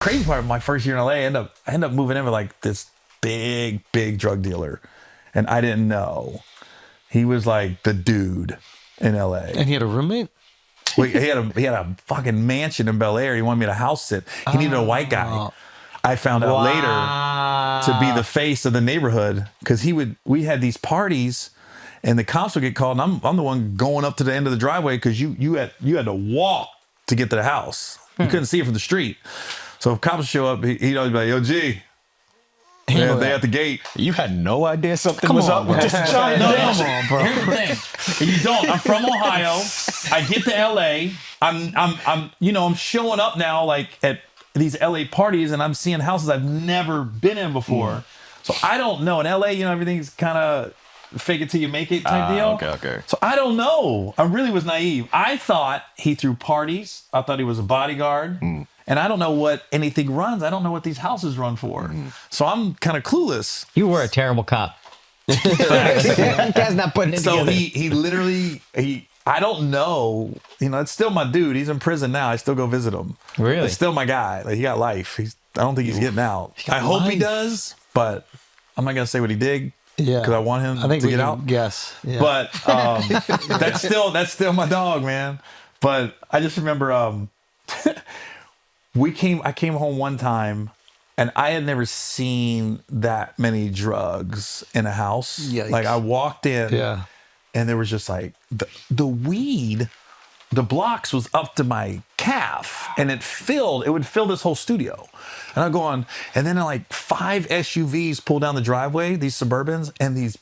Crazy part of my first year in LA, I end up moving in with like this big drug dealer, and I didn't know he was like the dude in LA. And he had a roommate? Well, he had a fucking mansion in Bel Air. He wanted me to house sit. He needed a white guy. I found out later to be the face of the neighborhood, because we had these parties and the cops would get called, and I'm the one going up to the end of the driveway, because you had to walk to get to the house. You couldn't see it from the street. So if cops show up, he'd always be like, yo, G, they at the gate. You had no idea something was up with this giant Come on, bro. Here's the thing. You don't. I'm from Ohio. I get to LA. I'm showing up now like at these LA parties, and I'm seeing houses I've never been in before. So I don't know. In LA, everything's kind of fake it till you make it type deal. Okay. So I don't know. I really was naive. I thought he threw parties. I thought he was a bodyguard. And I don't know what anything runs. I don't know what these houses run for. So I'm kind of clueless. You were a terrible cop. That guy's not putting it So together. he literally, I don't know. It's still my dude. He's in prison now. I still go visit him. Really? It's still my guy. Like, he got life. I don't think he's getting out. I hope he does, but I'm not going to say what he did. Yeah. Because I want him to get out. Yes. Yeah. But that's still my dog, man. But I just remember I came home one time, and I had never seen that many drugs in a house. Yikes. Like, I walked in, Yeah. and there was just like the weed, the blocks was up to my calf, and it would fill this whole studio. And I go on, and then like 5 SUVs pull down the driveway, these Suburbans, and these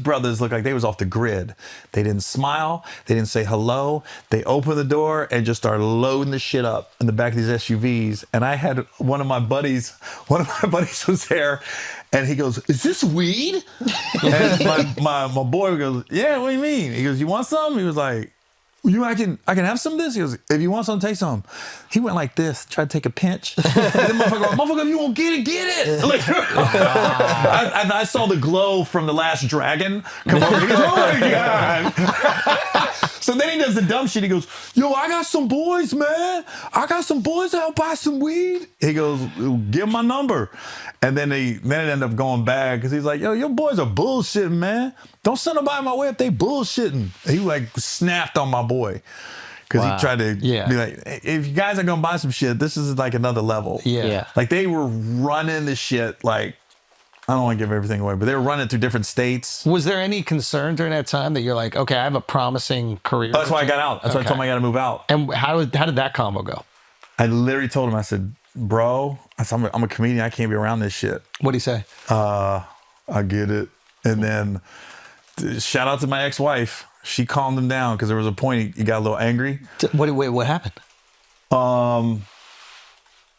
brothers look like they was off the grid. They didn't smile. They didn't say hello. They opened the door and just started loading the shit up in the back of these SUVs. And I had one of my buddies was there, and he goes, "Is this weed?" And my boy goes, "Yeah, what do you mean?" He goes, "You want some?" He was like, I can have some of this? He goes, "If you want some, take some." He went like this, tried to take a pinch. And the motherfucker, if you won't get it. Like, I saw the glow from The Last Dragon come over. He goes, "Oh my God." So then he does the dumb shit. He goes, "Yo, I got some boys, man. I got some boys that'll buy some weed." He goes, "Give him my number." And then it ended up going bad, because he's like, "Yo, your boys are bullshitting, man. Don't send nobody my way if they bullshitting." He like snapped on my boy, because he tried to be like, "If you guys are gonna buy some shit, this is like another level." Yeah. Like, they were running the shit, like, I don't want to give everything away, but they were running through different states. Was there any concern during that time that you're like, okay, I have a promising career? That's why I got out. That's why I told him I got to move out. And how did that combo go? I literally told him, I said, "Bro," I said, I'm a comedian. I can't be around this shit." What'd he say? I get it. And then shout out to my ex-wife. She calmed him down, because there was a point he got a little angry. What happened?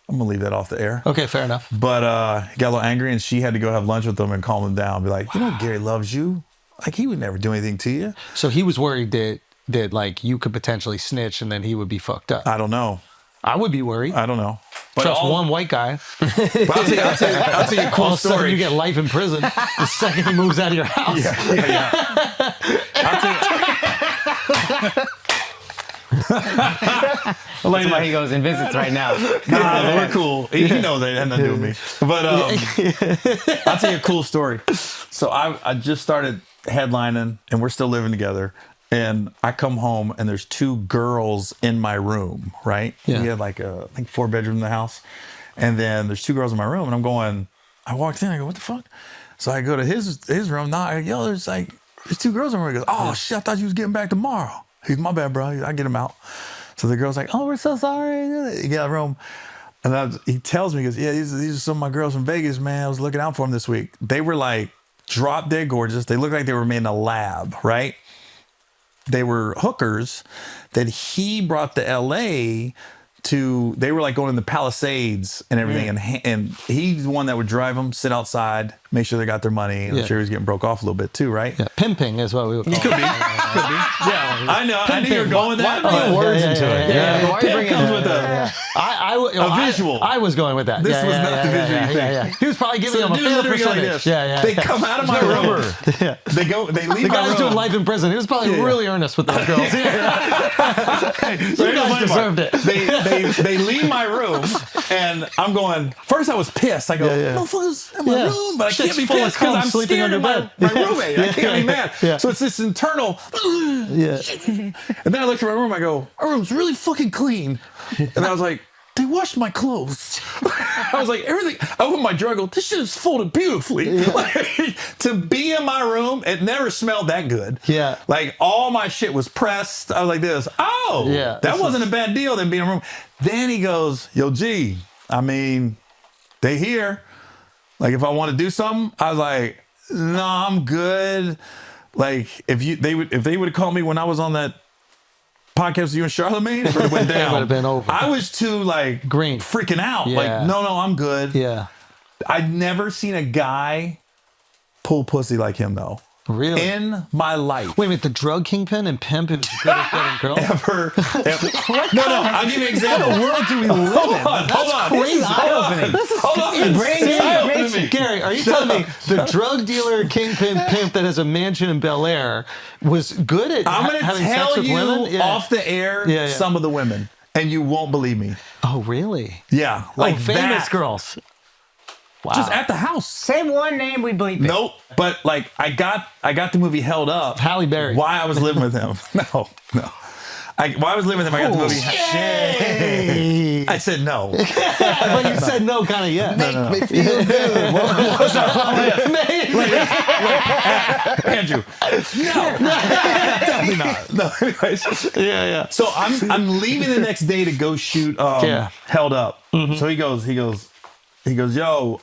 I'm going to leave that off the air. Okay, fair enough. But he got a little angry, and she had to go have lunch with him and calm him down. Be like, Gary loves you. Like, he would never do anything to you. So he was worried that like you could potentially snitch and then he would be fucked up. I don't know. I would be worried. I don't know. But Trust one white guy. But I'll tell you a cool All of a sudden story. you get life in prison the second he moves out of your house. Yeah. That's why he goes and visits right now. Nah, we're cool. He knows that had nothing to do with me. But I'll tell you a cool story. So I just started headlining, and we're still living together. And I come home, and there's 2 girls in my room, right? Yeah. We had like I think 4 bedrooms in the house. And then there's 2 girls in my room, and I walked in, I go, "What the fuck?" So I go to his room. Now I go, there's 2 girls in my room. He goes, "Oh shit, I thought you was getting back tomorrow." He's, "My bad, bro. I get him out." So the girl's like, "Oh, we're so sorry." He got out of the room. And he tells me, he goes, "Yeah, these are some of my girls from Vegas, man. I was looking out for them this week." They were like drop dead gorgeous. They looked like they were made in a lab, right? They were hookers that he brought to LA they were like going in the Palisades and everything. And he's the one that would drive them, sit outside, make sure they got their money. And I'm sure he was getting broke off a little bit too, right? Yeah, pimping is what we would call it. Could be. Yeah, I know. I knew you were going with that. Why bring words into it? Yeah. Why are you Pimp bringing comes it? with A visual. I was going with that. This was not the visual you think. Yeah. He was probably giving him a dude fair literally like percentage. this. Yeah. They come out of my room. Yeah. They leave The my guy was doing room. life in prison. He was probably really earnest with those girls. So You here's the guys funny deserved part. it. They leave my room, and I'm going. First, I was pissed. I go, motherfuckers in my room, but I can't Shit's be full of pissed because cum I'm sleeping staring under at my roommate. I can't be mad. Yeah. So it's this internal. Yeah. And then I looked at my room. I go, our room's really fucking clean. And I was like, they washed my clothes. I was like, everything. I opened my drawer. I go, this shit is folded beautifully. Like, to be in my room, it never smelled that good. Yeah. Like all my shit was pressed. I was like this. Oh, Yeah, that wasn't a bad deal. Then being in a room. Then he goes, yo, G. I mean, they here. Like if I want to do something, I was like, no, I'm good. Like if they would have called me when I was on that podcast with you and Charlamagne, it would have went down. It would have been over. I was too like Green. freaking out. Yeah. Like, no, I'm good. Yeah. I'd never seen a guy pull pussy like him though. Really? In my life. Wait a minute, the drug kingpin and pimp who's good at getting girls? Ever. No, I'll give you an example. What world do we live in? Hold on. This is eye-opening. Hold on. brings information. Gary, are you telling me the drug dealer kingpin pimp that has a mansion in Bel Air was good at I'm going to having sex tell with you women? Yeah. off the air Yeah. some of the women, and you won't believe me. Oh, really? Yeah. Like famous that. girls. Wow. Just at the house. Say one name, we bleep it. Nope. But like I got the movie Held Up. Halle Berry. Why I was living with him. No. While I was living with him, I got the movie. Shit. I said no. But you said no, kind of, yeah. Make me feel good. Andrew. No. Definitely not. No. Anyways. Yeah. So I'm leaving the next day to go shoot Held Up. Mm-hmm. So he goes, yo,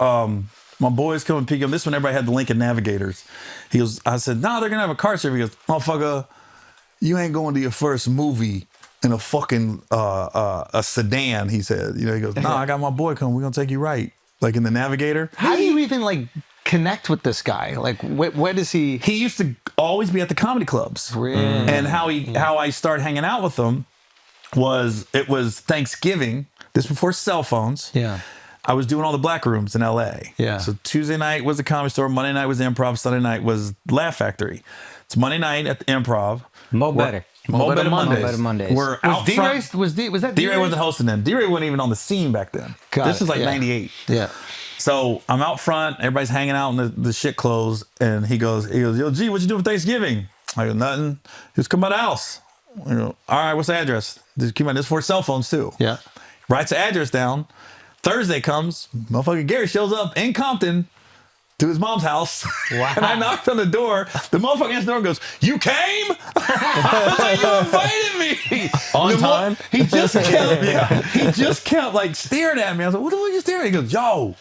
my boys come and pick him. This one, everybody had the Lincoln Navigators. He goes, I said, no, they're gonna have a car service. He goes, motherfucker, you ain't going to your first movie in a fucking a sedan. He said, he goes, nah, I got my boy coming. We're gonna take you right, like in the Navigator. How do you even like connect with this guy? Like, where does he? He used to always be at the comedy clubs. Really? And how I started hanging out with him was Thanksgiving. This before cell phones. Yeah. I was doing all the black rooms in LA. Yeah. So Tuesday night was the Comedy Store. Monday night was the Improv. Sunday night was Laugh Factory. It's Monday night at the Improv. Mo Better. Mo Better Mondays. Mo Better Mondays. We're out D-Ray, front. was that D-Ray wasn't hosting then. D-Ray wasn't even on the scene back then. This was like 98. Yeah. So I'm out front. Everybody's hanging out in the shit clothes. And he goes, yo, G, what you doing for Thanksgiving? I go, nothing. He goes, come by the house. I go, all right, what's the address? This is for cell phones too. Yeah. Writes the address down. Thursday comes, motherfucker Gary shows up in Compton to his mom's house. Wow. And I knocked on the door. The motherfucker answers the door and goes, you came? I was like, you invited me. On time? He just kept like staring at me. I was like, what the fuck are you staring at? He goes, yo,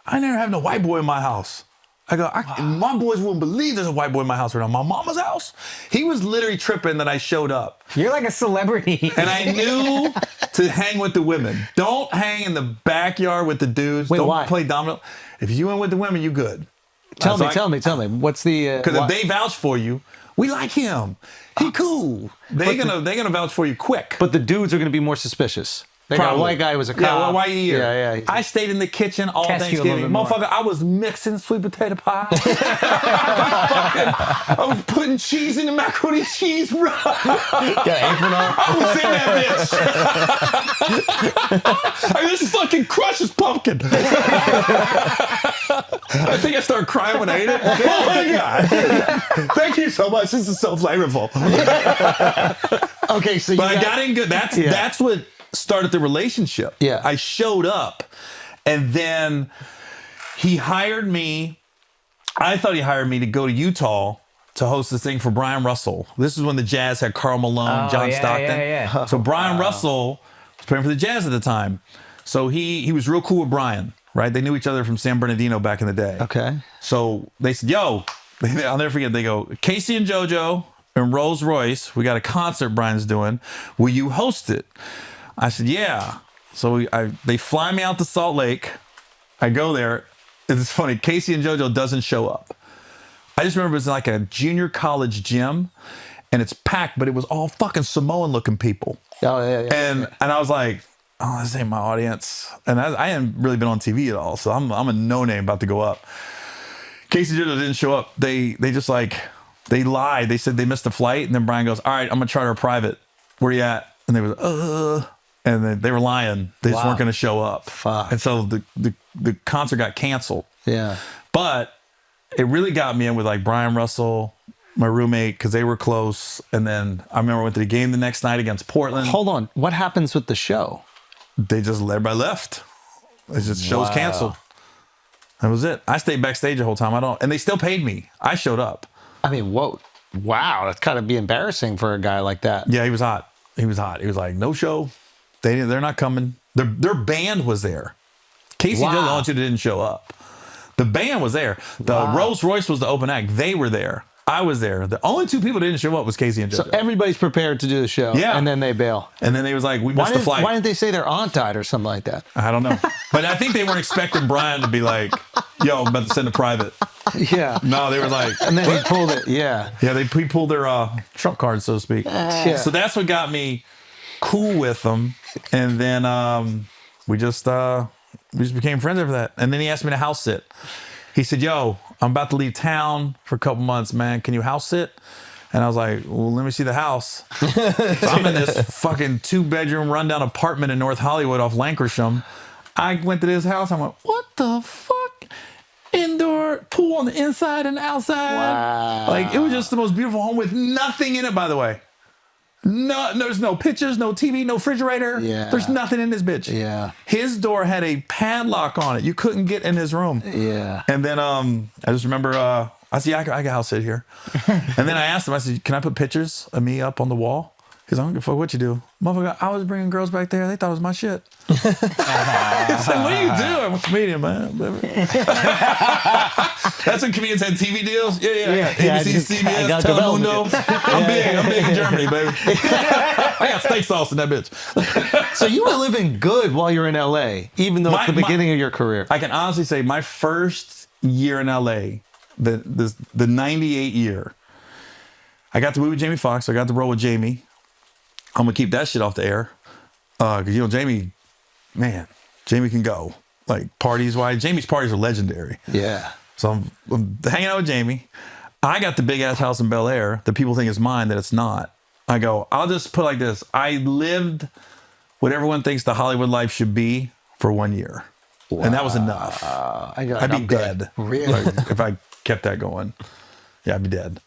I never have no white boy in my house. I go, my boys wouldn't believe there's a white boy in my house right now. My mama's house? He was literally tripping that I showed up. You're like a celebrity. And I knew to hang with the women. Don't hang in the backyard with the dudes. Wait, Don't why? play domino. If you went with the women, you good. Tell me. What's the? Because if they vouch for you, we like him. He cool. They're gonna vouch for you quick. But the dudes are going to be more suspcious. They got a Probably. white guy who was a cop. Yeah, well, why are you here? Yeah. I stayed in the kitchen all Test you a little Thanksgiving. bit more. Motherfucker, I was mixing sweet potato pie. I was putting cheese in the macaroni and cheese, bro. Got an apron on. I was in that bitch. I just fucking crushes pumpkin. I think I started crying when I ate it. Oh my God. Thank you so much. This is so flavorful. Okay, so But I got in good. That's what started the relationship. Yeah. I showed up and then he hired me. I thought he hired me to go to Utah to host this thing for Brian Russell. This is when the Jazz had Karl Malone, John Stockton. Yeah. So Brian Russell was playing for the Jazz at the time. So he was real cool with Brian, right? They knew each other from San Bernardino back in the day. Okay. So they said, yo, I'll never forget, they go, Casey and JoJo and Rolls Royce, we got a concert Brian's doing. Will you host it? I said, yeah. So they fly me out to Salt Lake. I go there. It's funny. Casey and JoJo doesn't show up. I just remember it was like a junior college gym and it's packed, but it was all fucking Samoan looking people. Oh, yeah. And I was like, oh, this ain't my audience. And I hadn't really been on TV at all. So I'm a no name about to go up. Casey Digital didn't show up. They just like, they lied. They said they missed the flight. And then Brian goes, all right, I'm going to charter a private. Where you at? And they was, and then they were lying. They just weren't going to show up. Fuck. And so the concert got canceled. Yeah. But it really got me in with like Brian Russell, my roommate, because they were close. And then I remember I went to the game the next night against Portland. Hold on. What happens with the show? They just everybody left. It's just show's canceled. That was it. I stayed backstage the whole time. And they still paid me. I showed up. I mean, whoa. Wow. That's gotta be embarrassing for a guy like that. Yeah, he was hot. He was like, no show. They're not coming. Their band was there. Casey Joe, the only two that didn't show up. The band was there. The Rolls Royce was the open act. They were there. I was there. The only two people that didn't show up was Casey and JoJo. So everybody's prepared to do the show. Yeah. And then they bail. And then they was like, we missed the flight. Why didn't they say their aunt died or something like that? I don't know. But I think they weren't expecting Brian to be like, yo, I'm about to send a private. Yeah. No, they were like, And then he pulled it. Yeah. yeah, they pulled their trump card, so to speak. Yeah. So that's what got me cool with them. And then we just became friends after that. And then he asked me to house sit. He said, yo, I'm about to leave town for a couple months, man. Can you house sit? And I was like, well, let me see the house. So I'm in this fucking 2-bedroom rundown apartment in North Hollywood off Lankershim. I went to this house. I went, what the fuck? Indoor pool on the inside and outside. Wow. Like, it was just the most beautiful home with nothing in it, by the way. No, there's no pictures, no TV, no refrigerator. Yeah. There's nothing in this bitch. Yeah. His door had a padlock on it. You couldn't get in his room. Yeah. And then I just remember I said, yeah, I can house sit here. And then I asked him, I said, can I put pictures of me up on the wall? He's like, I don't give a fuck what you do. Motherfucker, I was bringing girls back there. They thought it was my shit. It's like, what do you do? I'm a comedian, man. That's when comedians had TV deals. Yeah. ABC, I got CBS, Telemundo. development. I'm big in Germany, baby. I got steak sauce in that bitch. So you were living good while you're in LA, even though it's the beginning of your career. I can honestly say my first year in LA, the 98 year, I got to move with Jamie Foxx. I got to roll with Jamie. I'm going to keep that shit off the air. Because, Jamie can go. Like, parties-wise. Jamie's parties are legendary. Yeah. So I'm hanging out with Jamie. I got the big-ass house in Bel Air that people think is mine, that it's not. I go, I'll just put it like this. I lived what everyone thinks the Hollywood life should be for 1 year. Wow. And that was enough. I'd be dead. Really? Like, if I kept that going. Yeah, I'd be dead.